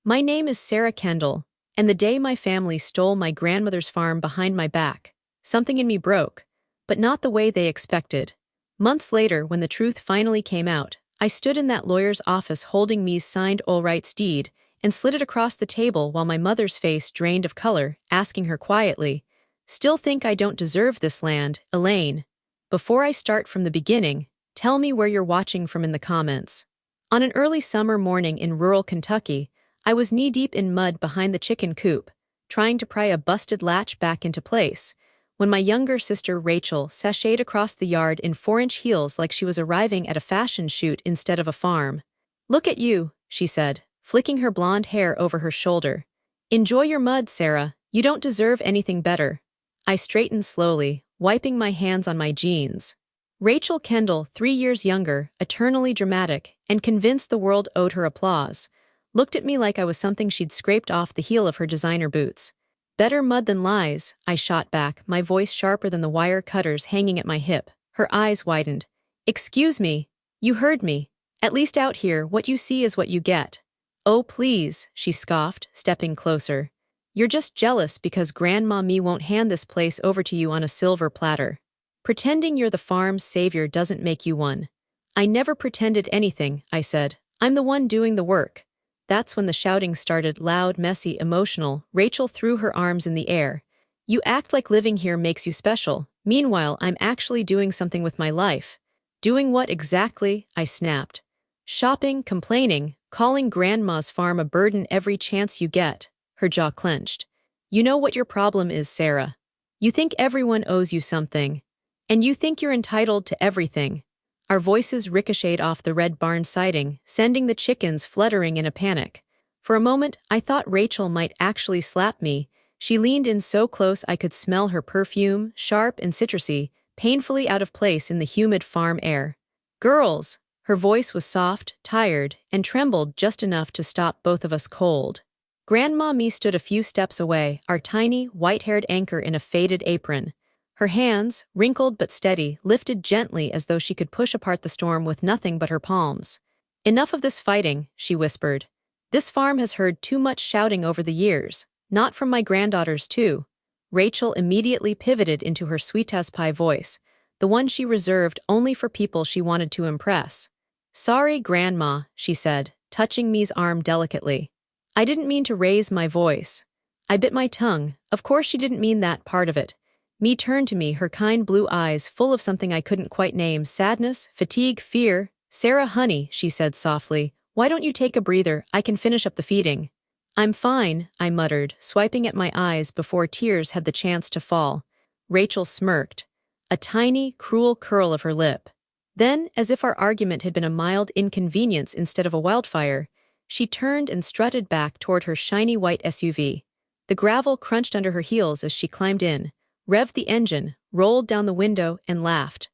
My name is Sarah Kendall, and the day my family stole my grandmother's farm behind my back, something in me broke, but not the way they expected. Months later, when the truth finally came out, I stood in that lawyer's office holding me's signed all rights deed and slid it across the table while my mother's face drained of color, asking her quietly, "Still think I don't deserve this land, Elaine? Before I start from the beginning, tell me where you're watching from in the comments." On an early summer morning in rural Kentucky, I was knee-deep in mud behind the chicken coop, trying to pry a busted latch back into place, when my younger sister Rachel sashayed across the yard in 4-inch heels like she was arriving at a fashion shoot instead of a farm. "Look at you," she said, flicking her blonde hair over her shoulder. "Enjoy your mud, Sarah. You don't deserve anything better." I straightened slowly, wiping my hands on my jeans. Rachel Kendall, 3 years younger, eternally dramatic, and convinced the world owed her applause, looked at me like I was something she'd scraped off the heel of her designer boots. "Better mud than lies," I shot back, my voice sharper than the wire cutters hanging at my hip. Her eyes widened. "Excuse me. You heard me. At least out here, what you see is what you get." "Oh, please," she scoffed, stepping closer. "You're just jealous because Grandma Me won't hand this place over to you on a silver platter. Pretending you're the farm's savior doesn't make you one." "I never pretended anything," I said. "I'm the one doing the work." That's when the shouting started, loud, messy, emotional. Rachel threw her arms in the air. "You act like living here makes you special. Meanwhile, I'm actually doing something with my life." "Doing what exactly?" I snapped. "Shopping, complaining, calling Grandma's farm a burden every chance you get." Her jaw clenched. "You know what your problem is, Sarah. You think everyone owes you something. And you think you're entitled to everything." Our voices ricocheted off the red barn siding, sending the chickens fluttering in a panic. For a moment, I thought Rachel might actually slap me. She leaned in so close I could smell her perfume, sharp and citrusy, painfully out of place in the humid farm air. "Girls!" Her voice was soft, tired, and trembled just enough to stop both of us cold. Grandma Me stood a few steps away, our tiny, white-haired anchor in a faded apron. Her hands, wrinkled but steady, lifted gently as though she could push apart the storm with nothing but her palms. "Enough of this fighting," she whispered. "This farm has heard too much shouting over the years. Not from my granddaughters, too." Rachel immediately pivoted into her sweet-as-pie voice, the one she reserved only for people she wanted to impress. "Sorry, Grandma," she said, touching me's arm delicately. "I didn't mean to raise my voice." I bit my tongue. Of course she didn't mean that part of it. Me turned to me, her kind blue eyes full of something I couldn't quite name, sadness, fatigue, fear. "Sarah, honey," she said softly, "why don't you take a breather? I can finish up the feeding." "I'm fine," I muttered, swiping at my eyes before tears had the chance to fall. Rachel smirked, a tiny, cruel curl of her lip. Then, as if our argument had been a mild inconvenience instead of a wildfire, she turned and strutted back toward her shiny white SUV. The gravel crunched under her heels as she climbed in, revved the engine, rolled down the window, and laughed.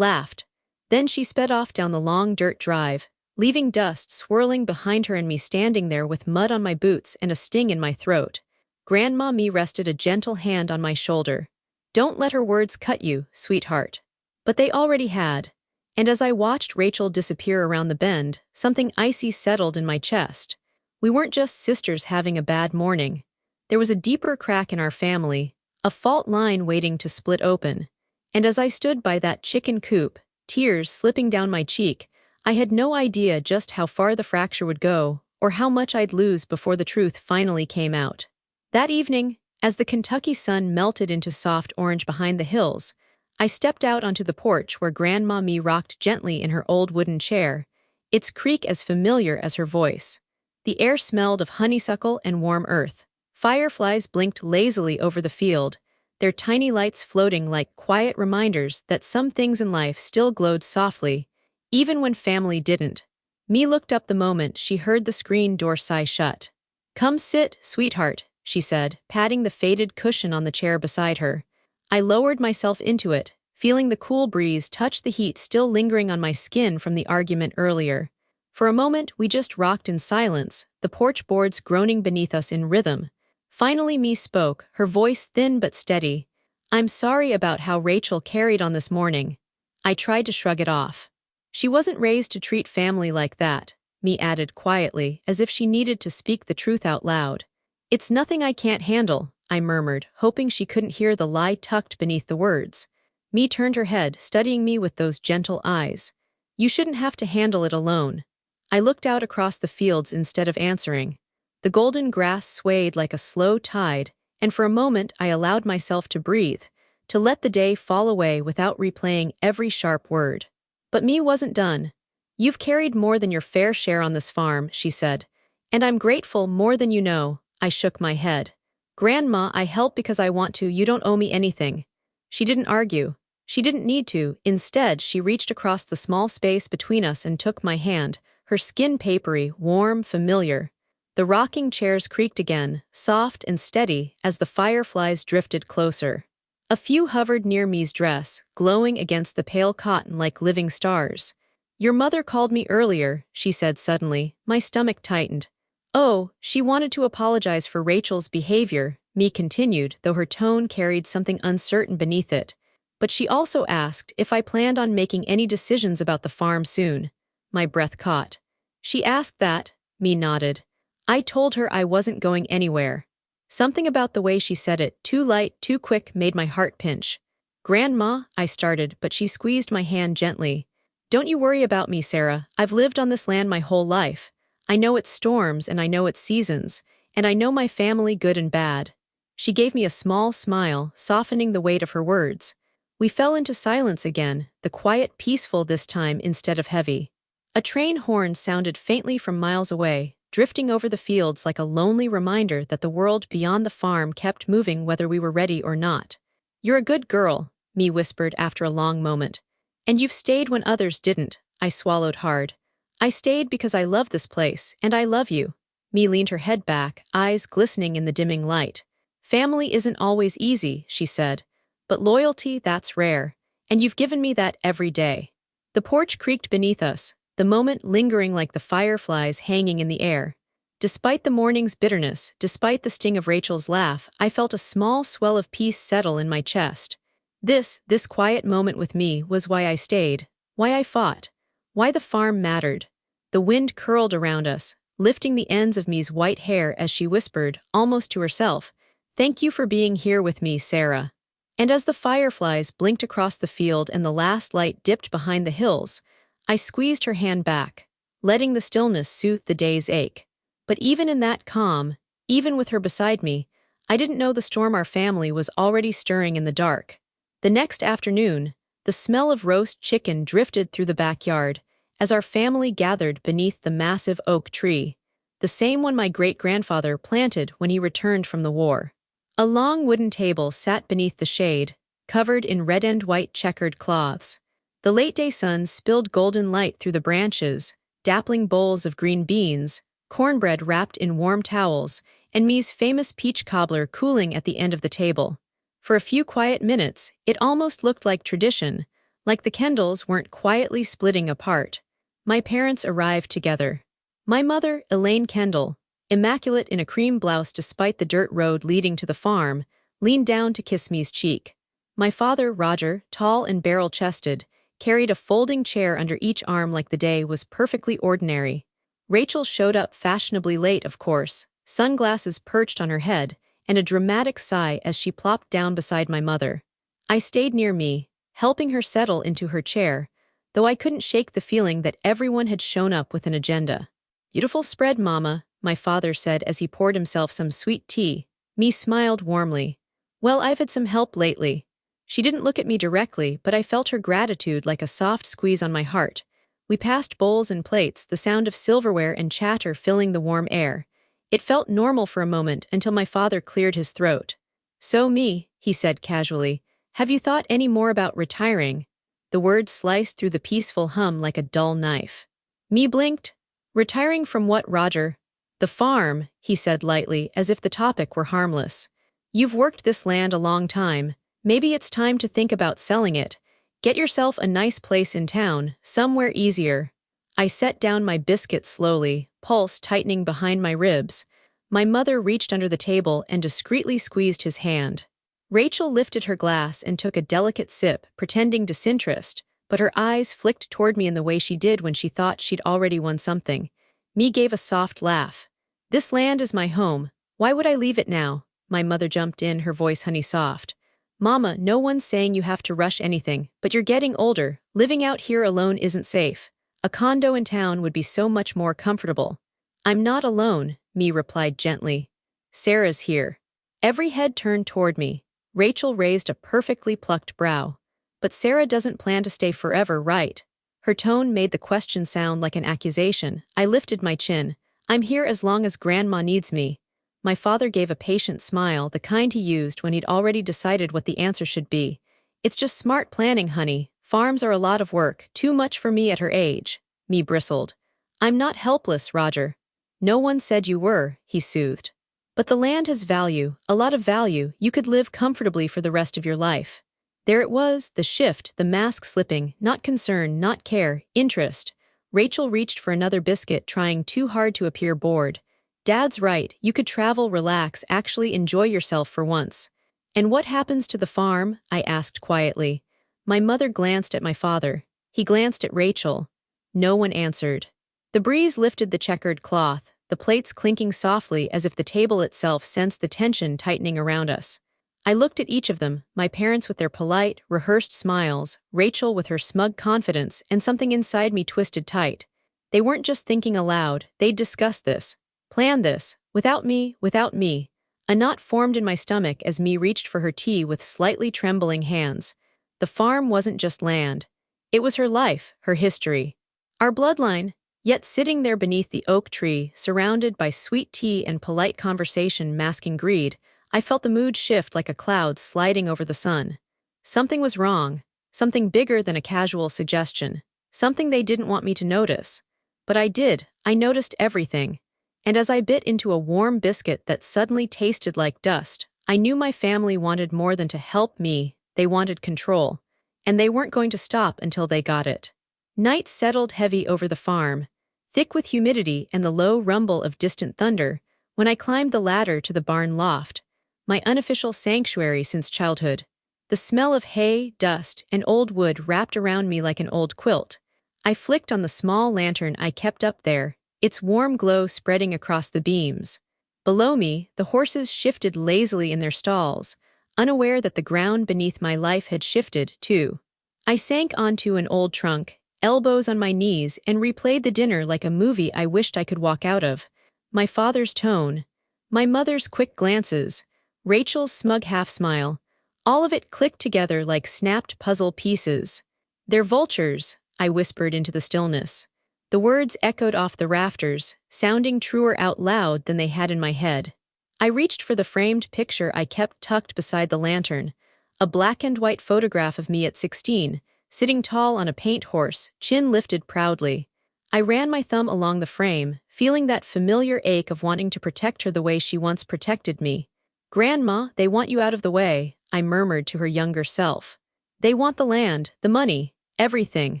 Then she sped off down the long dirt drive, leaving dust swirling behind her and me standing there with mud on my boots and a sting in my throat. Grandma Me rested a gentle hand on my shoulder. "Don't let her words cut you, sweetheart." But they already had. And as I watched Rachel disappear around the bend, something icy settled in my chest. We weren't just sisters having a bad morning. There was a deeper crack in our family, a fault line waiting to split open. And as I stood by that chicken coop, tears slipping down my cheek, I had no idea just how far the fracture would go, or how much I'd lose before the truth finally came out. That evening, as the Kentucky sun melted into soft orange behind the hills, I stepped out onto the porch where Grandma Me rocked gently in her old wooden chair, its creak as familiar as her voice. The air smelled of honeysuckle and warm earth. Fireflies blinked lazily over the field, their tiny lights floating like quiet reminders that some things in life still glowed softly, even when family didn't. Me looked up the moment she heard the screen door sigh shut. "Come sit, sweetheart," she said, patting the faded cushion on the chair beside her. I lowered myself into it, feeling the cool breeze touch the heat still lingering on my skin from the argument earlier. For a moment, we just rocked in silence, the porch boards groaning beneath us in rhythm. Finally Me spoke, her voice thin but steady. "I'm sorry about how Rachel carried on this morning." I tried to shrug it off. "She wasn't raised to treat family like that." Me added quietly, as if she needed to speak the truth out loud. It's nothing I can't handle, I murmured, hoping she couldn't hear the lie tucked beneath the words. Me turned her head, studying me with those gentle eyes. You shouldn't have to handle it alone. I looked out across the fields instead of answering. The golden grass swayed like a slow tide, and for a moment I allowed myself to breathe, to let the day fall away without replaying every sharp word. But me wasn't done. You've carried more than your fair share on this farm, she said. And I'm grateful more than you know. I shook my head. Grandma, I help because I want to, you don't owe me anything. She didn't argue. She didn't need to. Instead, she reached across the small space between us and took my hand, her skin papery, warm, familiar. The rocking chairs creaked again, soft and steady, as the fireflies drifted closer. A few hovered near me's dress, glowing against the pale cotton like living stars. Your mother called me earlier, she said suddenly. My stomach tightened. Oh, she wanted to apologize for Rachel's behavior, me continued, though her tone carried something uncertain beneath it. But she also asked if I planned on making any decisions about the farm soon. My breath caught. She asked that, me nodded. I told her I wasn't going anywhere. Something about the way she said it, too light, too quick, made my heart pinch. Grandma, I started, but she squeezed my hand gently. Don't you worry about me, Sarah. I've lived on this land my whole life. I know its storms and I know its seasons, and I know my family good and bad. She gave me a small smile, softening the weight of her words. We fell into silence again, the quiet peaceful this time instead of heavy. A train horn sounded faintly from miles away, drifting over the fields like a lonely reminder that the world beyond the farm kept moving whether we were ready or not. You're a good girl, me whispered after a long moment. And you've stayed when others didn't, I swallowed hard. I stayed because I love this place, and I love you. Me leaned her head back, eyes glistening in the dimming light. Family isn't always easy, she said. But loyalty, that's rare. And you've given me that every day. The porch creaked beneath us, the moment lingering like the fireflies hanging in the air. Despite the morning's bitterness, despite the sting of Rachel's laugh, I felt a small swell of peace settle in my chest. This quiet moment with me was why I stayed, why I fought, why the farm mattered. The wind curled around us, lifting the ends of me's white hair as she whispered, almost to herself, "Thank you for being here with me, Sarah." And as the fireflies blinked across the field and the last light dipped behind the hills, I squeezed her hand back, letting the stillness soothe the day's ache. But even in that calm, even with her beside me, I didn't know the storm our family was already stirring in the dark. The next afternoon, the smell of roast chicken drifted through the backyard as our family gathered beneath the massive oak tree, the same one my great-grandfather planted when he returned from the war. A long wooden table sat beneath the shade, covered in red and white checkered cloths. The late-day sun spilled golden light through the branches, dappling bowls of green beans, cornbread wrapped in warm towels, and me's famous peach cobbler cooling at the end of the table. For a few quiet minutes, it almost looked like tradition, like the Kendalls weren't quietly splitting apart. My parents arrived together. My mother, Elaine Kendall, immaculate in a cream blouse despite the dirt road leading to the farm, leaned down to kiss me's cheek. My father, Roger, tall and barrel-chested, carried a folding chair under each arm like the day was perfectly ordinary. Rachel showed up fashionably late, of course, sunglasses perched on her head, and a dramatic sigh as she plopped down beside my mother. I stayed near me, helping her settle into her chair, though I couldn't shake the feeling that everyone had shown up with an agenda. "Beautiful spread, Mama," my father said as he poured himself some sweet tea. Me smiled warmly. "Well, I've had some help lately." She didn't look at me directly, but I felt her gratitude like a soft squeeze on my heart. We passed bowls and plates, the sound of silverware and chatter filling the warm air. It felt normal for a moment until my father cleared his throat. "So me," he said casually, "have you thought any more about retiring?" The word sliced through the peaceful hum like a dull knife. Me blinked. "Retiring from what, Roger?" "The farm," he said lightly, as if the topic were harmless. "You've worked this land a long time. Maybe it's time to think about selling it. Get yourself a nice place in town, somewhere easier." I set down my biscuit slowly, pulse tightening behind my ribs. My mother reached under the table and discreetly squeezed his hand. Rachel lifted her glass and took a delicate sip, pretending disinterest, but her eyes flicked toward me in the way she did when she thought she'd already won something. Me gave a soft laugh. This land is my home. Why would I leave it now? My mother jumped in, her voice honey soft. Mama, no one's saying you have to rush anything, but you're getting older. Living out here alone isn't safe. A condo in town would be so much more comfortable. I'm not alone, Me replied gently. Sarah's here. Every head turned toward me. Rachel raised a perfectly plucked brow. But Sarah doesn't plan to stay forever, right? Her tone made the question sound like an accusation. I lifted my chin. I'm here as long as Grandma needs me. My father gave a patient smile, the kind he used when he'd already decided what the answer should be. It's just smart planning, honey. Farms are a lot of work, too much for me at her age. Me bristled. I'm not helpless, Roger. No one said you were, he soothed. But the land has value, a lot of value. You could live comfortably for the rest of your life. There it was, the shift, the mask slipping, not concern, not care, interest. Rachel reached for another biscuit, trying too hard to appear bored. Dad's right, you could travel, relax, actually enjoy yourself for once. And what happens to the farm? I asked quietly. My mother glanced at my father. He glanced at Rachel. No one answered. The breeze lifted the checkered cloth, the plates clinking softly as if the table itself sensed the tension tightening around us. I looked at each of them, my parents with their polite, rehearsed smiles, Rachel with her smug confidence, and something inside me twisted tight. They weren't just thinking aloud, they'd discussed this. Planned this, without me, without me. A knot formed in my stomach as Me reached for her tea with slightly trembling hands. The farm wasn't just land. It was her life, her history. Our bloodline, yet sitting there beneath the oak tree, surrounded by sweet tea and polite conversation masking greed, I felt the mood shift like a cloud sliding over the sun. Something was wrong, something bigger than a casual suggestion, something they didn't want me to notice. But I did, I noticed everything. And as I bit into a warm biscuit that suddenly tasted like dust, I knew my family wanted more than to help me, they wanted control. And they weren't going to stop until they got it. Night settled heavy over the farm, thick with humidity and the low rumble of distant thunder, when I climbed the ladder to the barn loft, my unofficial sanctuary since childhood. The smell of hay, dust, and old wood wrapped around me like an old quilt. I flicked on the small lantern I kept up there, its warm glow spreading across the beams. Below me, the horses shifted lazily in their stalls, unaware that the ground beneath my life had shifted, too. I sank onto an old trunk, elbows on my knees, and replayed the dinner like a movie I wished I could walk out of. My father's tone, my mother's quick glances, Rachel's smug half-smile, all of it clicked together like snapped puzzle pieces. They're vultures, I whispered into the stillness. The words echoed off the rafters, sounding truer out loud than they had in my head. I reached for the framed picture I kept tucked beside the lantern, a black and white photograph of me at 16, sitting tall on a paint horse, chin lifted proudly. I ran my thumb along the frame, feeling that familiar ache of wanting to protect her the way she once protected me. Grandma, they want you out of the way, I murmured to her younger self. They want the land, the money, everything.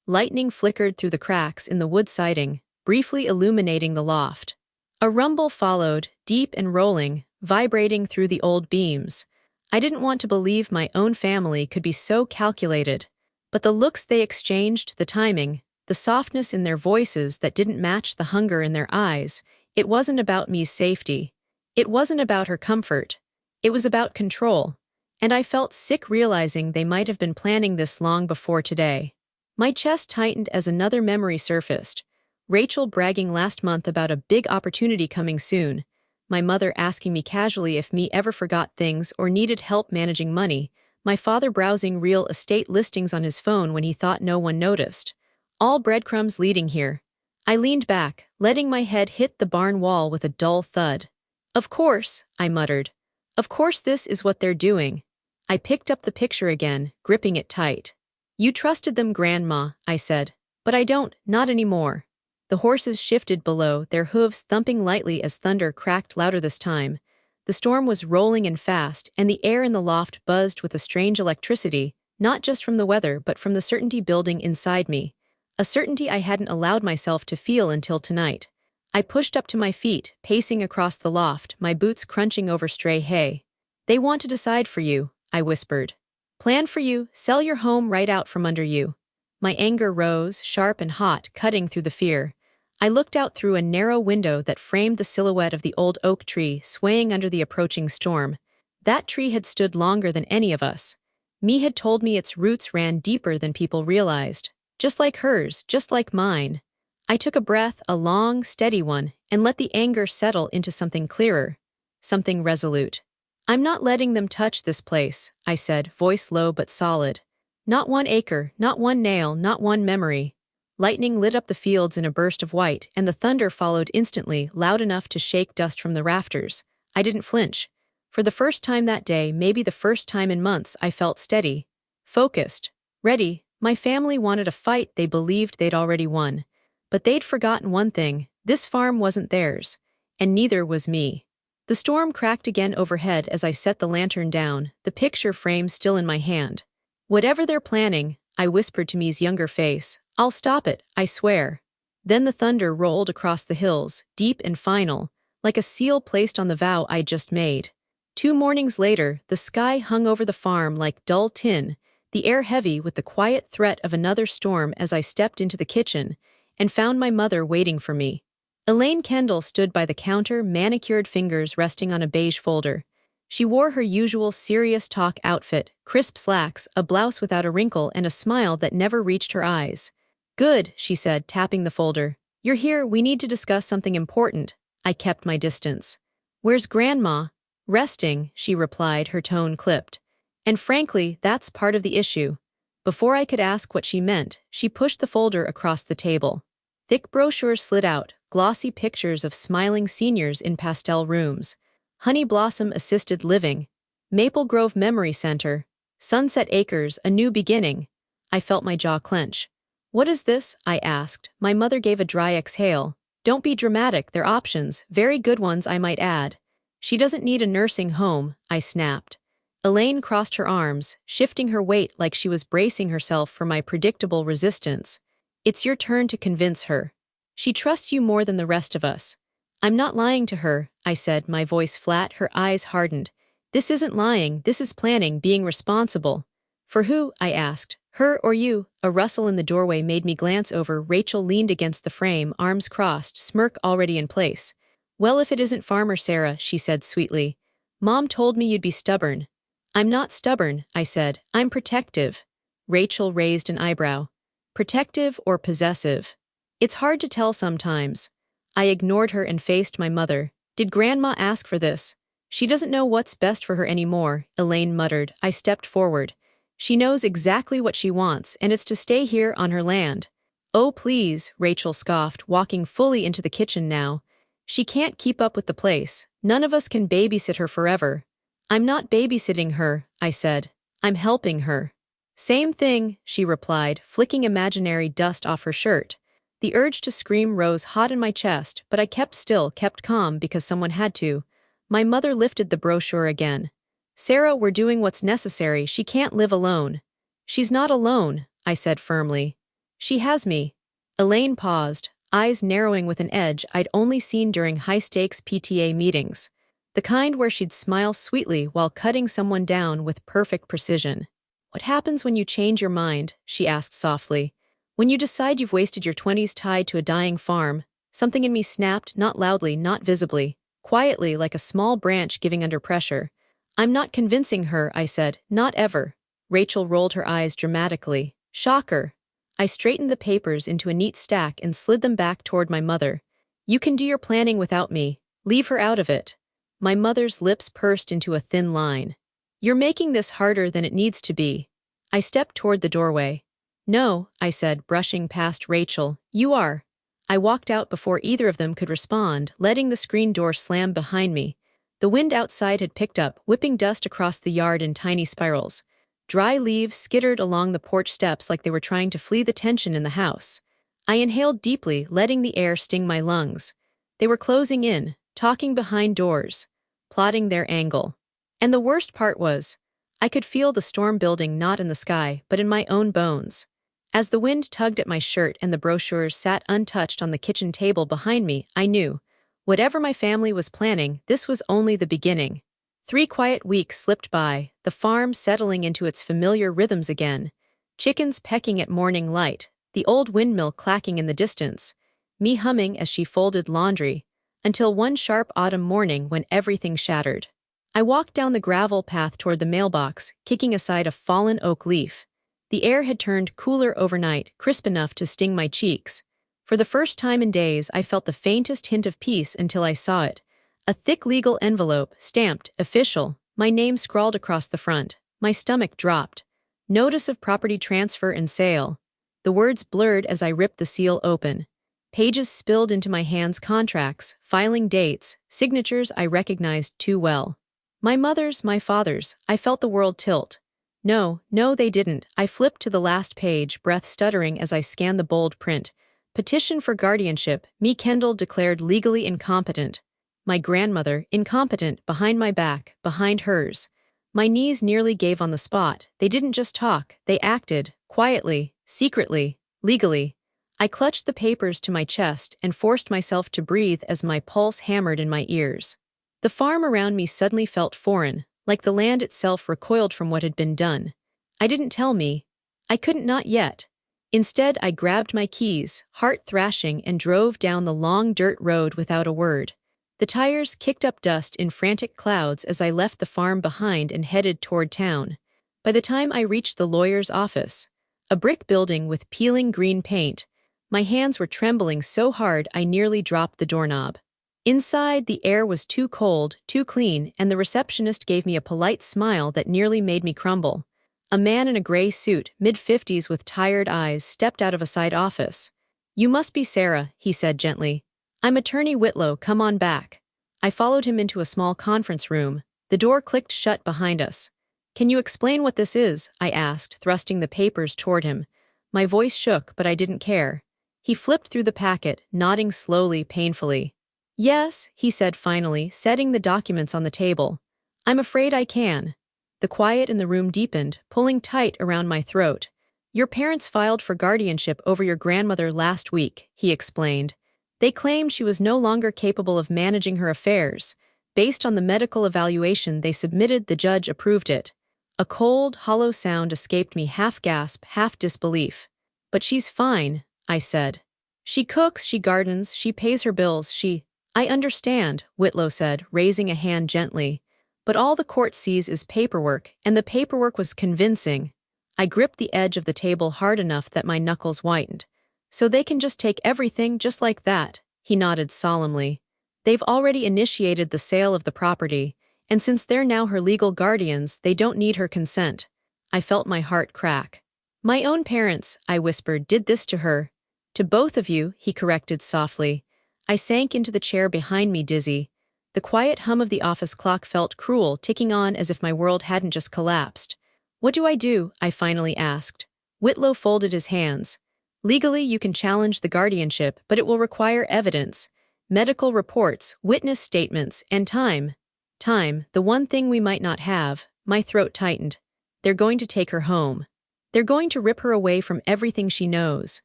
Lightning flickered through the cracks in the wood siding, briefly illuminating the loft. A rumble followed, deep and rolling, vibrating through the old beams. I didn't want to believe my own family could be so calculated, but the looks they exchanged, the timing, the softness in their voices that didn't match the hunger in their eyes, it wasn't about me's safety. It wasn't about her comfort. It was about control. And I felt sick realizing they might have been planning this long before today. My chest tightened as another memory surfaced. Rachel bragging last month about a big opportunity coming soon. My mother asking me casually if me ever forgot things or needed help managing money. My father browsing real estate listings on his phone when he thought no one noticed. All breadcrumbs leading here. I leaned back, letting my head hit the barn wall with a dull thud. Of course, I muttered. Of course this is what they're doing. I picked up the picture again, gripping it tight. You trusted them, Grandma, I said. But I don't, not anymore. The horses shifted below, their hooves thumping lightly as thunder cracked louder this time. The storm was rolling and fast, and the air in the loft buzzed with a strange electricity, not just from the weather but from the certainty building inside me. A certainty I hadn't allowed myself to feel until tonight. I pushed up to my feet, pacing across the loft, my boots crunching over stray hay. They want to decide for you, I whispered. Plan for you, sell your home right out from under you. My anger rose, sharp and hot, cutting through the fear. I looked out through a narrow window that framed the silhouette of the old oak tree swaying under the approaching storm. That tree had stood longer than any of us. Me had told me its roots ran deeper than people realized. Just like hers, just like mine. I took a breath, a long, steady one, and let the anger settle into something clearer. Something resolute. I'm not letting them touch this place, I said, voice low but solid. Not one acre, not one nail, not one memory. Lightning lit up the fields in a burst of white, and the thunder followed instantly, loud enough to shake dust from the rafters. I didn't flinch. For the first time that day, maybe the first time in months, I felt steady. Focused. Ready. My family wanted a fight they believed they'd already won. But they'd forgotten one thing: this farm wasn't theirs. And neither was me. The storm cracked again overhead as I set the lantern down, the picture frame still in my hand. Whatever they're planning, I whispered to me's younger face, I'll stop it, I swear. Then the thunder rolled across the hills, deep and final, like a seal placed on the vow I'd just made. 2 mornings later, the sky hung over the farm like dull tin, the air heavy with the quiet threat of another storm as I stepped into the kitchen and found my mother waiting for me. Elaine Kendall stood by the counter, manicured fingers resting on a beige folder. She wore her usual serious talk outfit, crisp slacks, a blouse without a wrinkle, and a smile that never reached her eyes. Good, she said, tapping the folder. You're here, we need to discuss something important. I kept my distance. Where's Grandma? Resting, she replied, her tone clipped. And frankly, that's part of the issue. Before I could ask what she meant, she pushed the folder across the table. Thick brochures slid out, glossy pictures of smiling seniors in pastel rooms. Honey Blossom Assisted Living, Maple Grove Memory Center, Sunset Acres, A New Beginning. I felt my jaw clench. What is this? I asked. My mother gave a dry exhale. Don't be dramatic, they're options, very good ones I might add. She doesn't need a nursing home, I snapped. Elaine crossed her arms, shifting her weight like she was bracing herself for my predictable resistance. It's your turn to convince her. She trusts you more than the rest of us. I'm not lying to her, I said, my voice flat, her eyes hardened. This isn't lying, this is planning, being responsible. For who? I asked. Her or you? A rustle in the doorway made me glance over. Rachel leaned against the frame, arms crossed, smirk already in place. Well, if it isn't Farmer Sarah, she said sweetly. Mom told me you'd be stubborn. I'm not stubborn, I said. I'm protective. Rachel raised an eyebrow. Protective or possessive? It's hard to tell sometimes. I ignored her and faced my mother. Did Grandma ask for this? She doesn't know what's best for her anymore, Elaine muttered. I stepped forward. She knows exactly what she wants, and it's to stay here on her land. Oh, please, Rachel scoffed, walking fully into the kitchen now. She can't keep up with the place. None of us can babysit her forever. I'm not babysitting her, I said. I'm helping her. Same thing, she replied, flicking imaginary dust off her shirt. The urge to scream rose hot in my chest, but I kept still, kept calm because someone had to. My mother lifted the brochure again. Sarah, we're doing what's necessary. She can't live alone. She's not alone, I said firmly. She has me. Elaine paused, eyes narrowing with an edge I'd only seen during high-stakes PTA meetings. The kind where she'd smile sweetly while cutting someone down with perfect precision. What happens when you change your mind? She asked softly. When you decide you've wasted your 20s tied to a dying farm. Something in me snapped, not loudly, not visibly, quietly like a small branch giving under pressure. I'm not convincing her, I said, not ever. Rachel rolled her eyes dramatically. Shocker. I straightened the papers into a neat stack and slid them back toward my mother. You can do your planning without me. Leave her out of it. My mother's lips pursed into a thin line. You're making this harder than it needs to be. I stepped toward the doorway. No, I said, brushing past Rachel. You are. I walked out before either of them could respond, letting the screen door slam behind me. The wind outside had picked up, whipping dust across the yard in tiny spirals. Dry leaves skittered along the porch steps like they were trying to flee the tension in the house. I inhaled deeply, letting the air sting my lungs. They were closing in, talking behind doors, plotting their angle. And the worst part was, I could feel the storm building not in the sky, but in my own bones. As the wind tugged at my shirt and the brochures sat untouched on the kitchen table behind me, I knew, whatever my family was planning, this was only the beginning. 3 quiet weeks slipped by, the farm settling into its familiar rhythms again. Chickens pecking at morning light, the old windmill clacking in the distance. me humming as she folded laundry, until one sharp autumn morning when everything shattered. I walked down the gravel path toward the mailbox, kicking aside a fallen oak leaf. The air had turned cooler overnight, crisp enough to sting my cheeks. For the first time in days, I felt the faintest hint of peace until I saw it. A thick legal envelope, stamped, official, my name scrawled across the front. My stomach dropped. Notice of property transfer and sale. The words blurred as I ripped the seal open. Pages spilled into my hands, contracts, filing dates, signatures I recognized too well. My mother's, my father's. I felt the world tilt. No, they didn't. I flipped to the last page, breath stuttering as I scanned the bold print. Petition for guardianship, me Kendall declared legally incompetent. My grandmother, incompetent, behind my back, behind hers. My knees nearly gave on the spot. They didn't just talk, they acted, quietly, secretly, legally. I clutched the papers to my chest and forced myself to breathe as my pulse hammered in my ears. The farm around me suddenly felt foreign, like the land itself recoiled from what had been done. I didn't tell me. I couldn't, not yet. Instead, I grabbed my keys, heart thrashing, and drove down the long dirt road without a word. The tires kicked up dust in frantic clouds as I left the farm behind and headed toward town. By the time I reached the lawyer's office, a brick building with peeling green paint, my hands were trembling so hard I nearly dropped the doorknob. Inside, the air was too cold, too clean, and the receptionist gave me a polite smile that nearly made me crumble. A man in a gray suit, mid-50s with tired eyes, stepped out of a side office. "You must be Sarah," he said gently. "I'm Attorney Whitlow, come on back." I followed him into a small conference room. The door clicked shut behind us. "Can you explain what this is?" I asked, thrusting the papers toward him. My voice shook, but I didn't care. He flipped through the packet, nodding slowly, painfully. "Yes," he said finally, setting the documents on the table. "I'm afraid I can." The quiet in the room deepened, pulling tight around my throat. "Your parents filed for guardianship over your grandmother last week," he explained. "They claimed she was no longer capable of managing her affairs. Based on the medical evaluation they submitted, the judge approved it." A cold, hollow sound escaped me, half gasp, half disbelief. "But she's fine," I said. "She cooks, she gardens, she pays her bills, she—" "I understand," Whitlow said, raising a hand gently. "But all the court sees is paperwork, and the paperwork was convincing." I gripped the edge of the table hard enough that my knuckles whitened. "So they can just take everything just like that," he nodded solemnly. "They've already initiated the sale of the property, and since they're now her legal guardians, they don't need her consent." I felt my heart crack. "My own parents," I whispered, "did this to her." "To both of you," he corrected softly. I sank into the chair behind me, dizzy. The quiet hum of the office clock felt cruel, ticking on as if my world hadn't just collapsed. "What do I do?" I finally asked. Whitlow folded his hands. "Legally, you can challenge the guardianship, but it will require evidence. Medical reports, witness statements, and time. Time, the one thing we might not have." My throat tightened. "They're going to take her home. They're going to rip her away from everything she knows."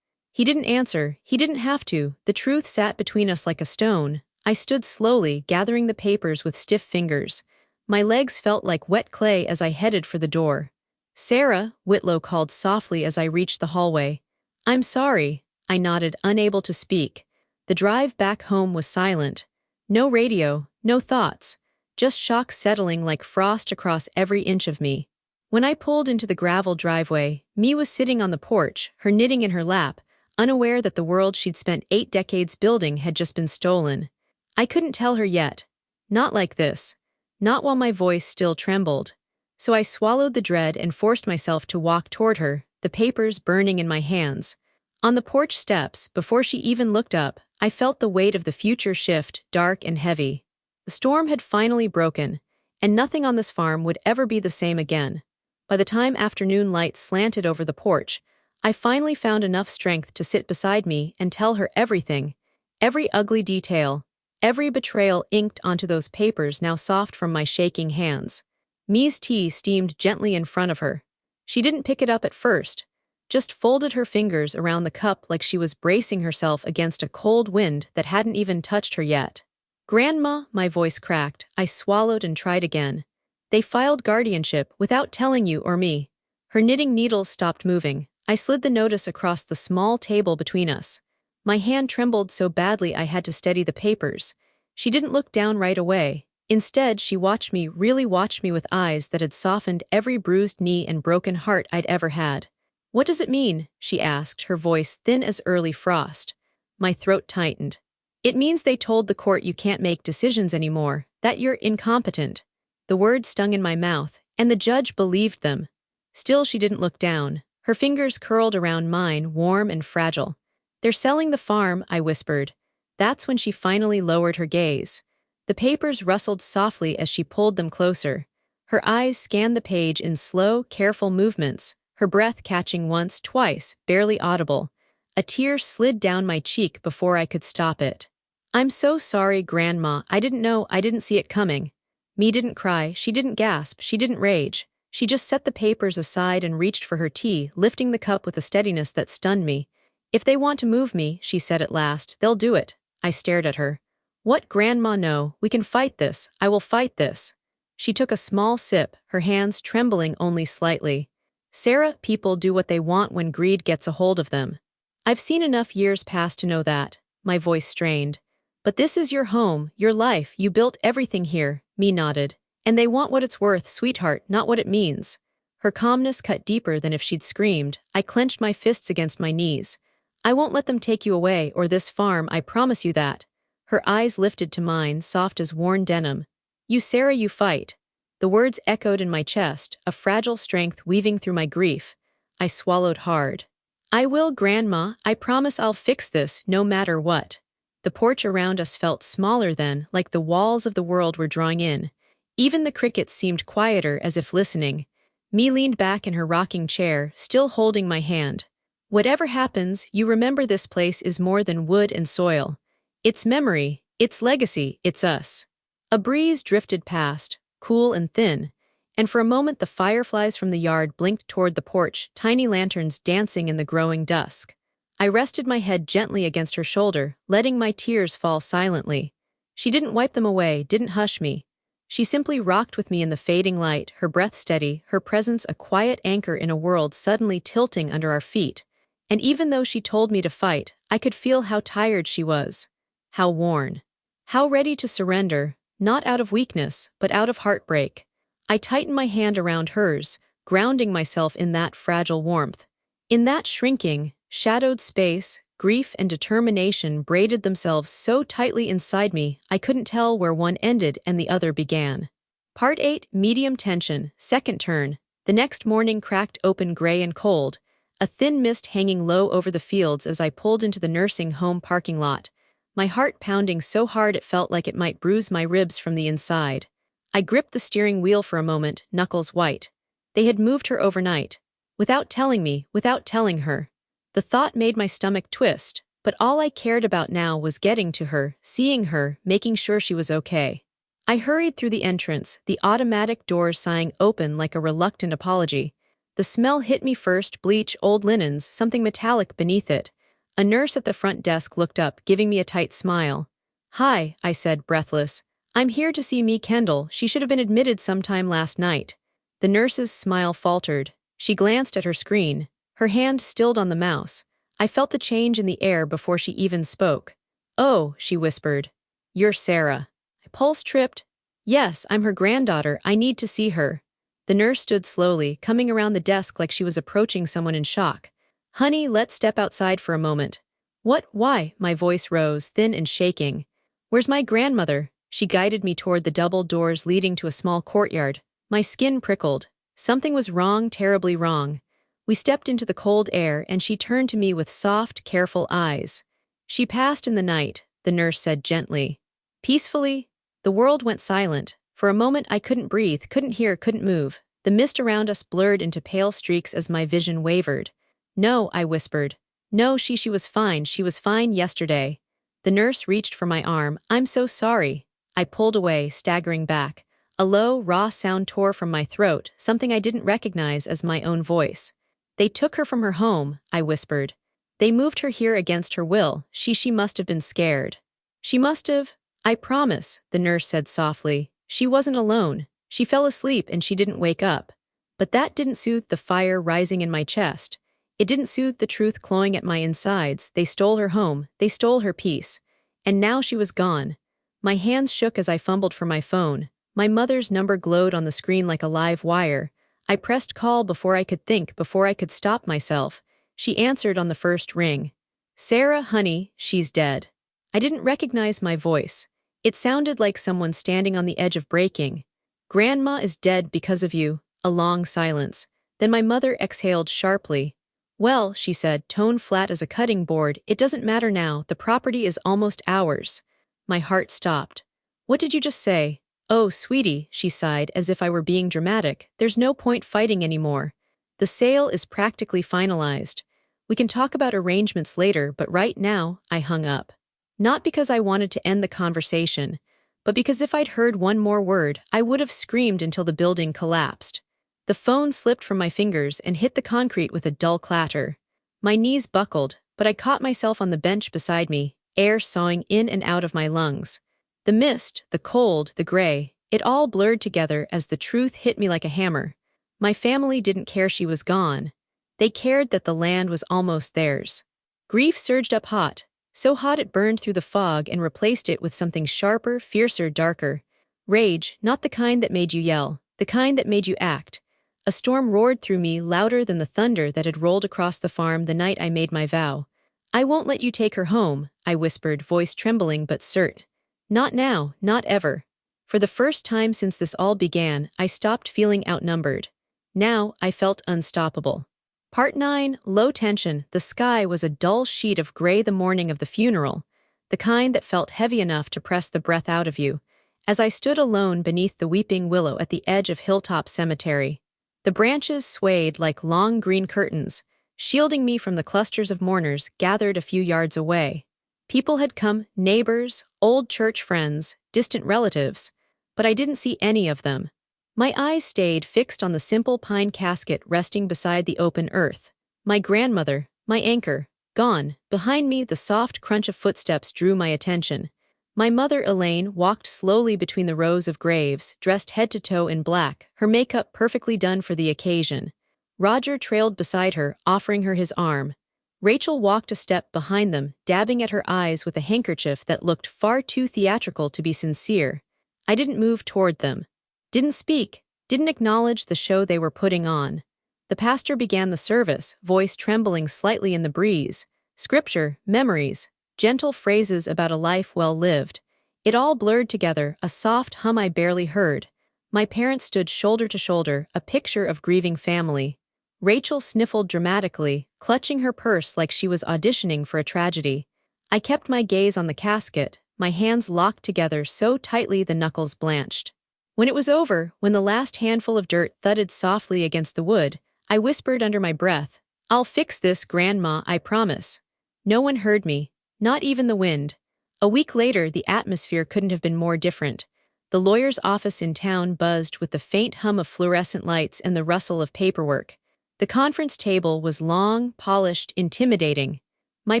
He didn't answer. He didn't have to. The truth sat between us like a stone. I stood slowly, gathering the papers with stiff fingers. My legs felt like wet clay as I headed for the door. "Sarah," Whitlow called softly as I reached the hallway. "I'm sorry," I nodded, unable to speak. The drive back home was silent. No radio, no thoughts. Just shock settling like frost across every inch of me. When I pulled into the gravel driveway, Mee was sitting on the porch, her knitting in her lap, unaware that the world she'd spent 8 decades building had just been stolen. I couldn't tell her yet. Not like this. Not while my voice still trembled. So I swallowed the dread and forced myself to walk toward her, the papers burning in my hands. On the porch steps, before she even looked up, I felt the weight of the future shift, dark and heavy. The storm had finally broken, and nothing on this farm would ever be the same again. By the time afternoon light slanted over the porch, I finally found enough strength to sit beside me and tell her everything, every ugly detail, every betrayal inked onto those papers now soft from my shaking hands. Mee's tea steamed gently in front of her. She didn't pick it up at first, just folded her fingers around the cup like she was bracing herself against a cold wind that hadn't even touched her yet. "Grandma," my voice cracked. I swallowed and tried again. "They filed guardianship without telling you or me." Her knitting needles stopped moving. I slid the notice across the small table between us. My hand trembled so badly I had to steady the papers. She didn't look down right away. Instead, she watched me, really watched me with eyes that had softened every bruised knee and broken heart I'd ever had. "What does it mean?" she asked, her voice thin as early frost. My throat tightened. "It means they told the court you can't make decisions anymore, that you're incompetent." The words stung in my mouth, and the judge believed them. Still, she didn't look down. Her fingers curled around mine, warm and fragile. "They're selling the farm," I whispered. That's when she finally lowered her gaze. The papers rustled softly as she pulled them closer. Her eyes scanned the page in slow, careful movements, her breath catching once, twice, barely audible. A tear slid down my cheek before I could stop it. "I'm so sorry, Grandma. I didn't know, I didn't see it coming." Me didn't cry, she didn't gasp, she didn't rage. She just set the papers aside and reached for her tea, lifting the cup with a steadiness that stunned me. "If they want to move me," she said at last, "they'll do it." I stared at her. "What, Grandma? No, we can fight this. I will fight this." She took a small sip, her hands trembling only slightly. "Sarah, people do what they want when greed gets a hold of them. I've seen enough years pass to know that." My voice strained. "But this is your home, your life, you built everything here." Me nodded. "And they want what it's worth, sweetheart, not what it means." Her calmness cut deeper than if she'd screamed. I clenched my fists against my knees. "I won't let them take you away, or this farm, I promise you that." Her eyes lifted to mine, soft as worn denim. "You, Sarah, you fight." The words echoed in my chest, a fragile strength weaving through my grief. I swallowed hard. "I will, Grandma. I promise I'll fix this, no matter what." The porch around us felt smaller then, like the walls of the world were drawing in. Even the crickets seemed quieter, as if listening. Me leaned back in her rocking chair, still holding my hand. "Whatever happens, you remember this place is more than wood and soil. It's memory, it's legacy, it's us." A breeze drifted past, cool and thin, and for a moment the fireflies from the yard blinked toward the porch, tiny lanterns dancing in the growing dusk. I rested my head gently against her shoulder, letting my tears fall silently. She didn't wipe them away, didn't hush me. She simply rocked with me in the fading light, her breath steady, her presence a quiet anchor in a world suddenly tilting under our feet. And even though she told me to fight, I could feel how tired she was. How worn. How ready to surrender, not out of weakness, but out of heartbreak. I tightened my hand around hers, grounding myself in that fragile warmth. In that shrinking, shadowed space, grief and determination braided themselves so tightly inside me I couldn't tell where one ended and the other began. Part 8, Medium Tension, Second Turn. The next morning cracked open gray and cold, a thin mist hanging low over the fields as I pulled into the nursing home parking lot, my heart pounding so hard it felt like it might bruise my ribs from the inside. I gripped the steering wheel for a moment, knuckles white. They had moved her overnight. Without telling me, without telling her. The thought made my stomach twist, but all I cared about now was getting to her, seeing her, making sure she was okay. I hurried through the entrance, the automatic doors sighing open like a reluctant apology. The smell hit me first, bleach, old linens, something metallic beneath it. A nurse at the front desk looked up, giving me a tight smile. "Hi," I said, breathless. "I'm here to see me Kendall. She should have been admitted sometime last night." The nurse's smile faltered. She glanced at her screen, her hand stilled on the mouse. I felt the change in the air before she even spoke. "Oh," she whispered. "You're Sarah." My pulse tripped. "Yes, I'm her granddaughter. I need to see her." The nurse stood slowly, coming around the desk like she was approaching someone in shock. "Honey, let's step outside for a moment." "What? Why?" My voice rose, thin and shaking. "Where's my grandmother?" She guided me toward the double doors leading to a small courtyard. My skin prickled. Something was wrong, terribly wrong. We stepped into the cold air, and she turned to me with soft, careful eyes. "She passed in the night," the nurse said gently. Peacefully, the world went silent. For a moment I couldn't breathe, couldn't hear, couldn't move. The mist around us blurred into pale streaks as my vision wavered. "No," I whispered. "No, she was fine. She was fine yesterday." The nurse reached for my arm. "I'm so sorry." I pulled away, staggering back. A low, raw sound tore from my throat, something I didn't recognize as my own voice. "They took her from her home," I whispered. "They moved her here against her will. She must have been scared." "She must have." "I promise," the nurse said softly. "She wasn't alone. She fell asleep and she didn't wake up." But that didn't soothe the fire rising in my chest. It didn't soothe the truth clawing at my insides. They stole her home, they stole her peace. And now she was gone. My hands shook as I fumbled for my phone. My mother's number glowed on the screen like a live wire. I pressed call before I could think, before I could stop myself. She answered on the first ring. "Sarah, honey, she's dead." I didn't recognize my voice. It sounded like someone standing on the edge of breaking. "Grandma is dead because of you." A long silence. Then my mother exhaled sharply. "Well," she said, tone flat as a cutting board, "it doesn't matter now, the property is almost ours." My heart stopped. "What did you just say?" "Oh, sweetie," she sighed as if I were being dramatic, "there's no point fighting anymore. The sale is practically finalized. We can talk about arrangements later, but right now," I hung up. Not because I wanted to end the conversation, but because if I'd heard one more word, I would have screamed until the building collapsed. The phone slipped from my fingers and hit the concrete with a dull clatter. My knees buckled, but I caught myself on the bench beside me, air sawing in and out of my lungs. The mist, the cold, the gray, it all blurred together as the truth hit me like a hammer. My family didn't care she was gone. They cared that the land was almost theirs. Grief surged up hot, so hot it burned through the fog and replaced it with something sharper, fiercer, darker. Rage, not the kind that made you yell, the kind that made you act. A storm roared through me louder than the thunder that had rolled across the farm the night I made my vow. "I won't let you take her home," I whispered, voice trembling but cert. "Not now, not ever." For the first time since this all began, I stopped feeling outnumbered. Now I felt unstoppable. Part 9, Low Tension. The sky was a dull sheet of gray the morning of the funeral, the kind that felt heavy enough to press the breath out of you, as I stood alone beneath the weeping willow at the edge of Hilltop Cemetery. The branches swayed like long green curtains, shielding me from the clusters of mourners gathered a few yards away. People had come, neighbors, old church friends, distant relatives, but I didn't see any of them. My eyes stayed fixed on the simple pine casket resting beside the open earth. My grandmother, my anchor, gone. Behind me, the soft crunch of footsteps drew my attention. My mother, Elaine, walked slowly between the rows of graves, dressed head to toe in black, her makeup perfectly done for the occasion. Roger trailed beside her, offering her his arm. Rachel walked a step behind them, dabbing at her eyes with a handkerchief that looked far too theatrical to be sincere. I didn't move toward them. Didn't speak, didn't acknowledge the show they were putting on. The pastor began the service, voice trembling slightly in the breeze. Scripture, memories, gentle phrases about a life well lived. It all blurred together, a soft hum I barely heard. My parents stood shoulder to shoulder, a picture of grieving family. Rachel sniffled dramatically, clutching her purse like she was auditioning for a tragedy. I kept my gaze on the casket, my hands locked together so tightly the knuckles blanched. When it was over, when the last handful of dirt thudded softly against the wood, I whispered under my breath, "I'll fix this, Grandma, I promise." No one heard me, not even the wind. A week later, the atmosphere couldn't have been more different. The lawyer's office in town buzzed with the faint hum of fluorescent lights and the rustle of paperwork. The conference table was long, polished, intimidating. My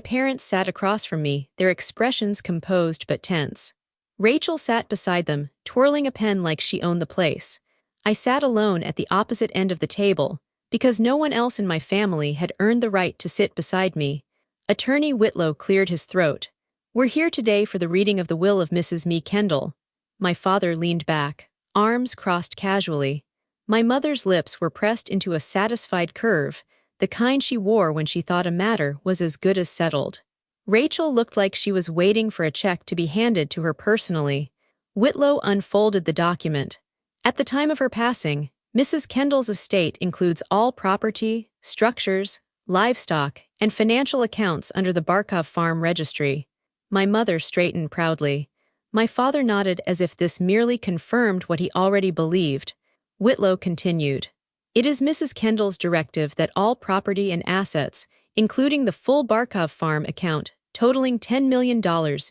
parents sat across from me, their expressions composed but tense. Rachel sat beside them, twirling a pen like she owned the place. I sat alone at the opposite end of the table, because no one else in my family had earned the right to sit beside me. Attorney Whitlow cleared his throat. "We're here today for the reading of the will of Mrs. Me Kendall." My father leaned back, arms crossed casually. My mother's lips were pressed into a satisfied curve, the kind she wore when she thought a matter was as good as settled. Rachel looked like she was waiting for a check to be handed to her personally. Whitlow unfolded the document. At the time of her passing, Mrs. Kendall's estate includes all property, structures, livestock, and financial accounts under the Barkov Farm Registry. My mother straightened proudly. My father nodded as if this merely confirmed what he already believed. Whitlow continued. "It is Mrs. Kendall's directive that all property and assets, including the full Barkov Farm account, totaling $10 million,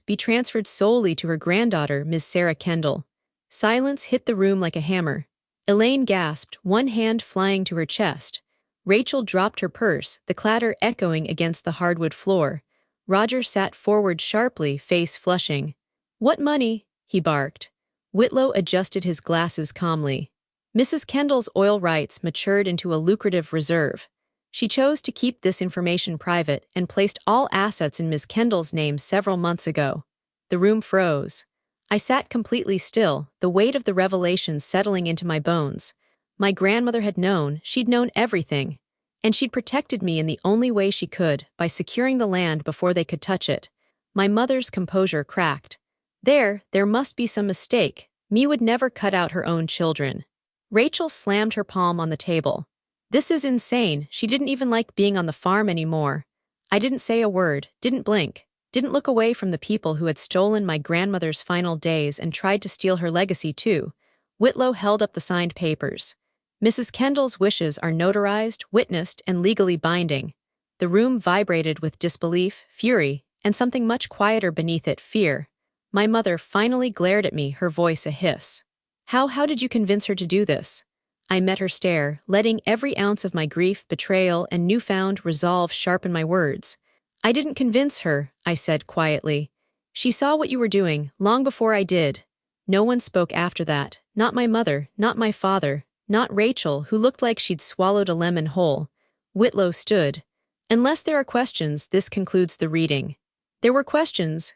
be transferred solely to her granddaughter, Ms. Sarah Kendall." Silence hit the room like a hammer. Elaine gasped, one hand flying to her chest. Rachel dropped her purse, the clatter echoing against the hardwood floor. Roger sat forward sharply, face flushing. "What money?" he barked. Whitlow adjusted his glasses calmly. "Mrs. Kendall's oil rights matured into a lucrative reserve. She chose to keep this information private and placed all assets in Ms. Kendall's name several months ago. The room froze. I sat completely still, the weight of the revelation settling into my bones. My grandmother had known, she'd known everything. And she'd protected me in the only way she could, by securing the land before they could touch it. My mother's composure cracked. There must be some mistake. Me would never cut out her own children. Rachel slammed her palm on the table. This is insane, she didn't even like being on the farm anymore. I didn't say a word, didn't blink, didn't look away from the people who had stolen my grandmother's final days and tried to steal her legacy too. Whitlow held up the signed papers. Mrs. Kendall's wishes are notarized, witnessed, and legally binding. The room vibrated with disbelief, fury, and something much quieter beneath it, fear. My mother finally glared at me, her voice a hiss. How did you convince her to do this? I met her stare, letting every ounce of my grief, betrayal, and newfound resolve sharpen my words. I didn't convince her, I said quietly. She saw what you were doing, long before I did. No one spoke after that, not my mother, not my father, not Rachel, who looked like she'd swallowed a lemon whole. Whitlow stood. Unless there are questions, this concludes the reading. There were questions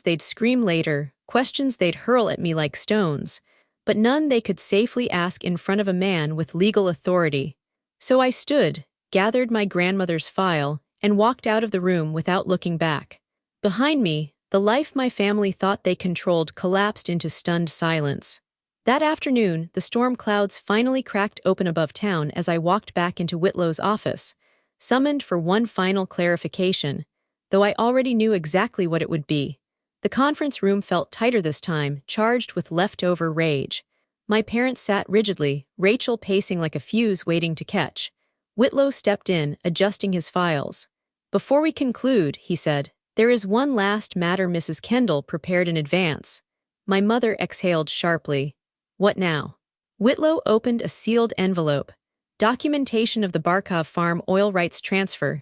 they'd scream later, questions they'd hurl at me like stones, but none they could safely ask in front of a man with legal authority. So I stood, gathered my grandmother's file, and walked out of the room without looking back. Behind me, the life my family thought they controlled collapsed into stunned silence. That afternoon, the storm clouds finally cracked open above town as I walked back into Whitlow's office, summoned for one final clarification, though I already knew exactly what it would be. The conference room felt tighter this time, charged with leftover rage. My parents sat rigidly, Rachel pacing like a fuse waiting to catch. Whitlow stepped in, adjusting his files. Before we conclude, he said, there is one last matter Mrs. Kendall prepared in advance. My mother exhaled sharply. What now? Whitlow opened a sealed envelope. Documentation of the Barkov Farm oil rights transfer.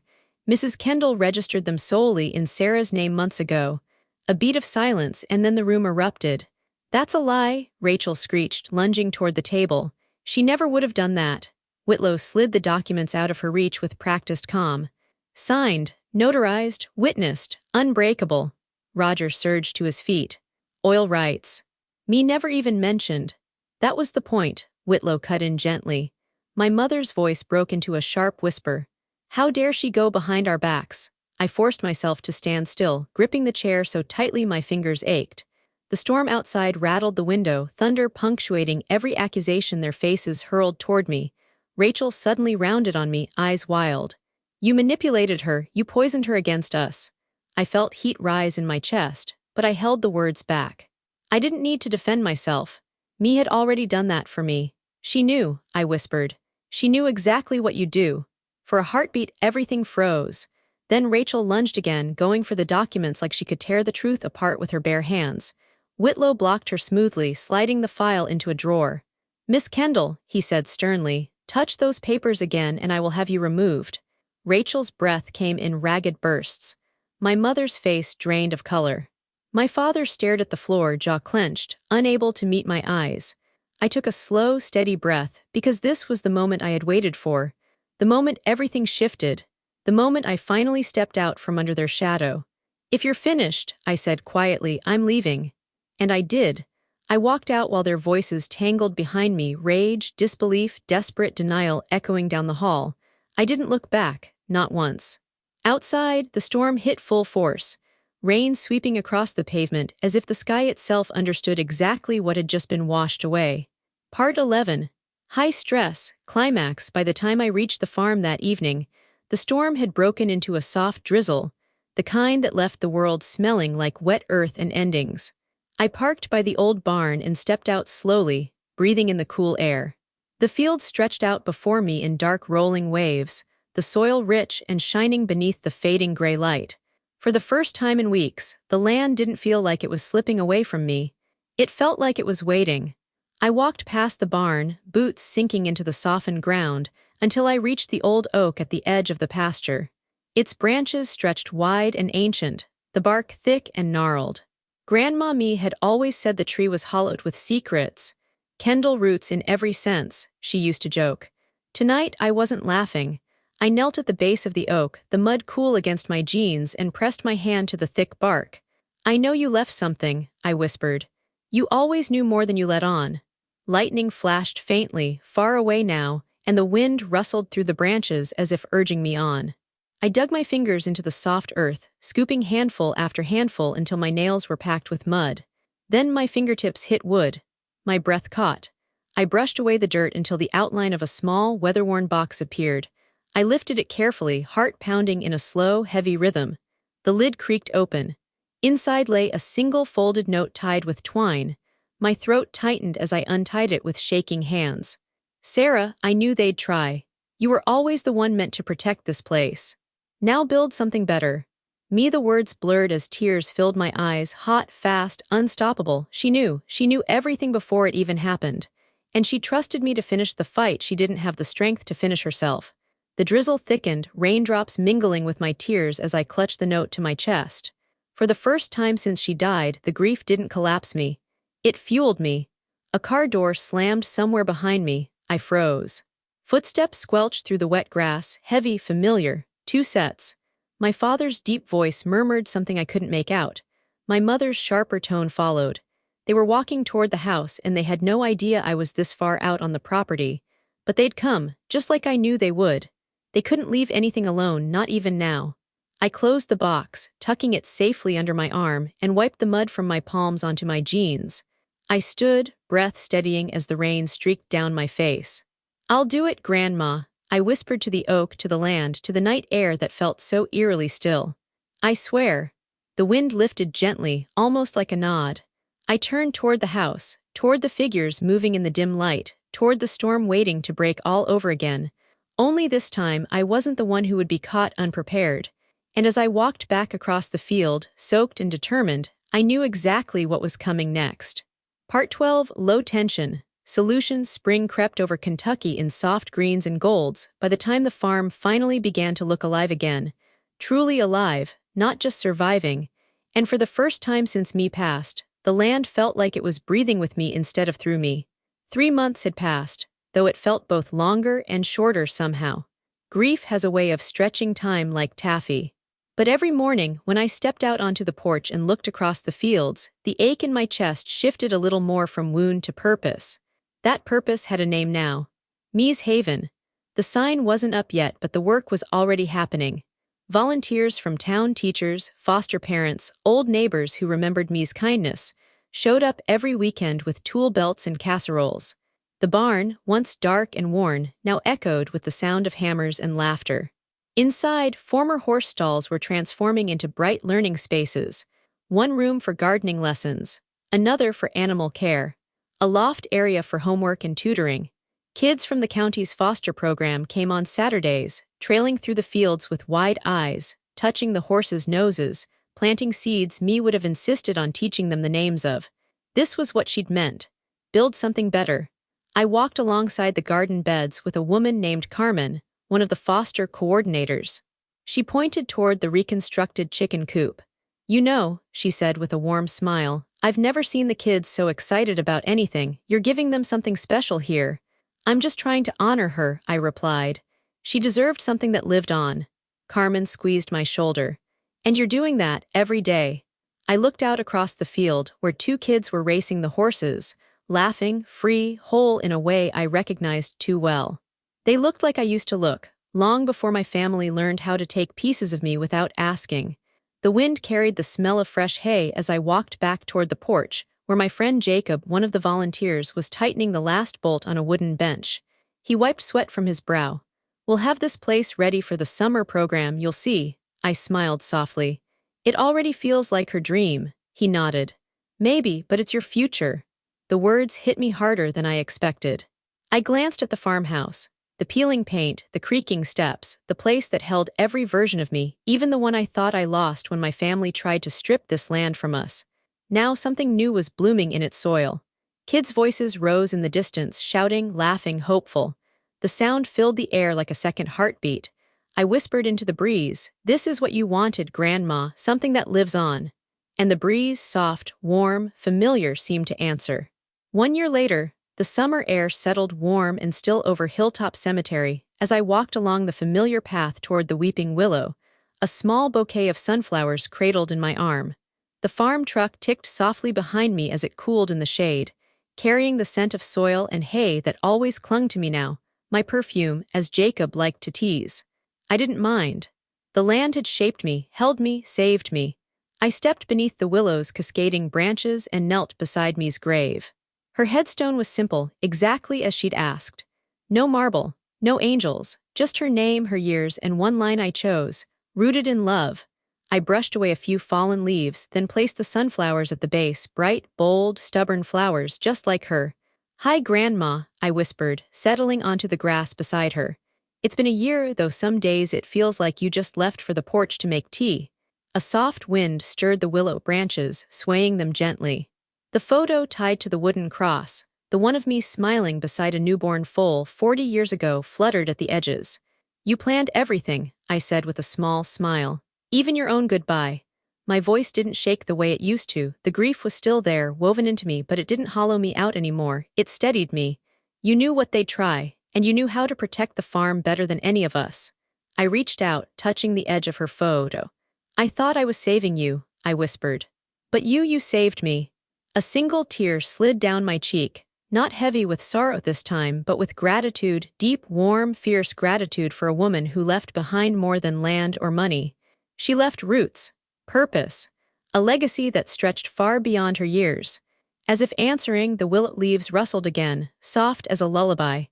Mrs. Kendall registered them solely in Sarah's name months ago. A beat of silence, and then the room erupted. That's a lie, Rachel screeched, lunging toward the table. She never would have done that. Whitlow slid the documents out of her reach with practiced calm. Signed, notarized, witnessed, unbreakable. Roger surged to his feet. Oil rights. Me never even mentioned. That was the point, Whitlow cut in gently. My mother's voice broke into a sharp whisper. How dare she go behind our backs? I forced myself to stand still, gripping the chair so tightly my fingers ached. The storm outside rattled the window, thunder punctuating every accusation their faces hurled toward me. Rachel suddenly rounded on me, eyes wild. You manipulated her, you poisoned her against us. I felt heat rise in my chest, but I held the words back. I didn't need to defend myself. Me had already done that for me. She knew, I whispered. She knew exactly what you'd do. For a heartbeat, everything froze. Then Rachel lunged again, going for the documents like she could tear the truth apart with her bare hands. Whitlow blocked her smoothly, sliding the file into a drawer. Miss Kendall, he said sternly, touch those papers again and I will have you removed. Rachel's breath came in ragged bursts. My mother's face drained of color. My father stared at the floor, jaw clenched, unable to meet my eyes. I took a slow, steady breath, because this was the moment I had waited for. The moment everything shifted. The moment I finally stepped out from under their shadow. If you're finished, I said quietly, I'm leaving. And I did. I walked out while their voices tangled behind me, rage, disbelief, desperate denial echoing down the hall. I didn't look back, not once. Outside, the storm hit full force. Rain sweeping across the pavement as if the sky itself understood exactly what had just been washed away. Part 11. High stress, climax. By the time I reached the farm that evening, the storm had broken into a soft drizzle, the kind that left the world smelling like wet earth and endings. I parked by the old barn and stepped out slowly, breathing in the cool air. The field stretched out before me in dark rolling waves, the soil rich and shining beneath the fading gray light. For the first time in weeks, the land didn't feel like it was slipping away from me. It felt like it was waiting. I walked past the barn, boots sinking into the softened ground, until I reached the old oak at the edge of the pasture. Its branches stretched wide and ancient, the bark thick and gnarled. Grandma Me had always said the tree was hollowed with secrets, Kendall roots in every sense, she used to joke. Tonight I wasn't laughing. I knelt at the base of the oak, the mud cool against my jeans, and pressed my hand to the thick bark. "I know you left something," I whispered. "You always knew more than you let on." Lightning flashed faintly, far away now, and the wind rustled through the branches as if urging me on. I dug my fingers into the soft earth, scooping handful after handful until my nails were packed with mud. Then my fingertips hit wood. My breath caught. I brushed away the dirt until the outline of a small, weather-worn box appeared. I lifted it carefully, heart pounding in a slow, heavy rhythm. The lid creaked open. Inside lay a single folded note tied with twine. My throat tightened as I untied it with shaking hands. "Sarah, I knew they'd try. You were always the one meant to protect this place. Now build something better." The words blurred as tears filled my eyes, hot, fast, unstoppable. She knew everything before it even happened. And she trusted me to finish the fight she didn't have the strength to finish herself. The drizzle thickened, raindrops mingling with my tears as I clutched the note to my chest. For the first time since she died, the grief didn't collapse me. It fueled me. A car door slammed somewhere behind me. I froze. Footsteps squelched through the wet grass, heavy, familiar. 2 sets. My father's deep voice murmured something I couldn't make out. My mother's sharper tone followed. They were walking toward the house, and they had no idea I was this far out on the property. But they'd come, just like I knew they would. They couldn't leave anything alone, not even now. I closed the box, tucking it safely under my arm, and wiped the mud from my palms onto my jeans. I stood, breath steadying as the rain streaked down my face. "I'll do it, Grandma," I whispered to the oak, to the land, to the night air that felt so eerily still. "I swear." The wind lifted gently, almost like a nod. I turned toward the house, toward the figures moving in the dim light, toward the storm waiting to break all over again. Only this time I wasn't the one who would be caught unprepared. And as I walked back across the field, soaked and determined, I knew exactly what was coming next. Part 12, Low Tension. Solutions. Spring crept over Kentucky in soft greens and golds by the time the farm finally began to look alive again. Truly alive, not just surviving. And for the first time since me passed, the land felt like it was breathing with me instead of through me. 3 months had passed, though it felt both longer and shorter somehow. Grief has a way of stretching time like taffy. But every morning, when I stepped out onto the porch and looked across the fields, the ache in my chest shifted a little more from wound to purpose. That purpose had a name now. Me's Haven. The sign wasn't up yet, but the work was already happening. Volunteers from town, teachers, foster parents, old neighbors who remembered Me's kindness, showed up every weekend with tool belts and casseroles. The barn, once dark and worn, now echoed with the sound of hammers and laughter. Inside, former horse stalls were transforming into bright learning spaces. One room for gardening lessons, another for animal care, a loft area for homework and tutoring. Kids from the county's foster program came on Saturdays, trailing through the fields with wide eyes, touching the horses' noses, planting seeds Me would have insisted on teaching them the names of. This was what she'd meant. Build something better. I walked alongside the garden beds with a woman named Carmen, one of the foster coordinators. She pointed toward the reconstructed chicken coop. "You know," she said with a warm smile, "I've never seen the kids so excited about anything. You're giving them something special here." "I'm just trying to honor her," I replied. "She deserved something that lived on." Carmen squeezed my shoulder. "And you're doing that every day." I looked out across the field, where 2 kids were racing the horses, laughing, free, whole in a way I recognized too well. They looked like I used to look, long before my family learned how to take pieces of me without asking. The wind carried the smell of fresh hay as I walked back toward the porch, where my friend Jacob, one of the volunteers, was tightening the last bolt on a wooden bench. He wiped sweat from his brow. "We'll have this place ready for the summer program, you'll see," I smiled softly. "It already feels like her dream," he nodded. "Maybe, but it's your future." The words hit me harder than I expected. I glanced at the farmhouse. The peeling paint, the creaking steps, the place that held every version of me, even the one I thought I lost when my family tried to strip this land from us. Now something new was blooming in its soil. Kids' voices rose in the distance, shouting, laughing, hopeful. The sound filled the air like a second heartbeat. I whispered into the breeze, "This is what you wanted, Grandma, something that lives on." And the breeze, soft, warm, familiar, seemed to answer. 1 year later, the summer air settled warm and still over Hilltop Cemetery as I walked along the familiar path toward the weeping willow, a small bouquet of sunflowers cradled in my arm. The farm truck ticked softly behind me as it cooled in the shade, carrying the scent of soil and hay that always clung to me now, my perfume, as Jacob liked to tease. I didn't mind. The land had shaped me, held me, saved me. I stepped beneath the willow's cascading branches and knelt beside me's grave. Her headstone was simple, exactly as she'd asked. No marble, no angels, just her name, her years, and one line I chose, rooted in love. I brushed away a few fallen leaves, then placed the sunflowers at the base, bright, bold, stubborn flowers, just like her. "Hi, Grandma," I whispered, settling onto the grass beside her. "It's been a year, though some days it feels like you just left for the porch to make tea." A soft wind stirred the willow branches, swaying them gently. The photo tied to the wooden cross, the one of me smiling beside a newborn foal 40 years ago, fluttered at the edges. "You planned everything," I said with a small smile. "Even your own goodbye." My voice didn't shake the way it used to. The grief was still there, woven into me, but it didn't hollow me out anymore. It steadied me. "You knew what they'd try, and you knew how to protect the farm better than any of us." I reached out, touching the edge of her photo. "I thought I was saving you," I whispered. "But you saved me." A single tear slid down my cheek, not heavy with sorrow this time, but with gratitude, deep, warm, fierce gratitude for a woman who left behind more than land or money. She left roots, purpose, a legacy that stretched far beyond her years. As if answering, the willow leaves rustled again, soft as a lullaby.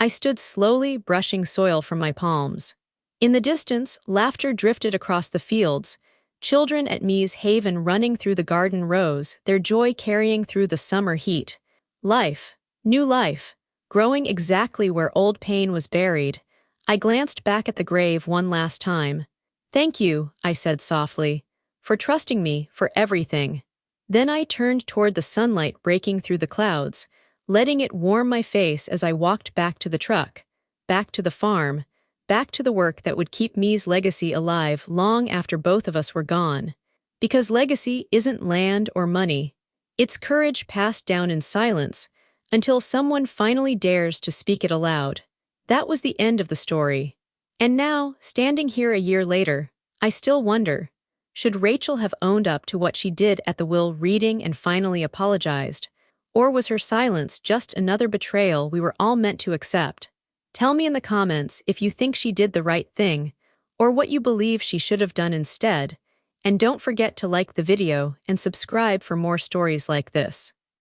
I stood slowly, brushing soil from my palms. In the distance, laughter drifted across the fields, children at me's haven running through the garden rows, their joy carrying through the summer heat. Life, new life, growing exactly where old pain was buried. I glanced back at the grave one last time. "Thank you," I said softly, "for trusting me, for everything." Then I turned toward the sunlight breaking through the clouds, letting it warm my face as I walked back to the truck, back to the farm, back to the work that would keep me's legacy alive long after both of us were gone. Because legacy isn't land or money. It's courage passed down in silence until someone finally dares to speak it aloud. That was the end of the story. And now, standing here a year later, I still wonder, should Rachel have owned up to what she did at the will reading and finally apologized? Or was her silence just another betrayal we were all meant to accept? Tell me in the comments if you think she did the right thing, or what you believe she should have done instead, and don't forget to like the video and subscribe for more stories like this.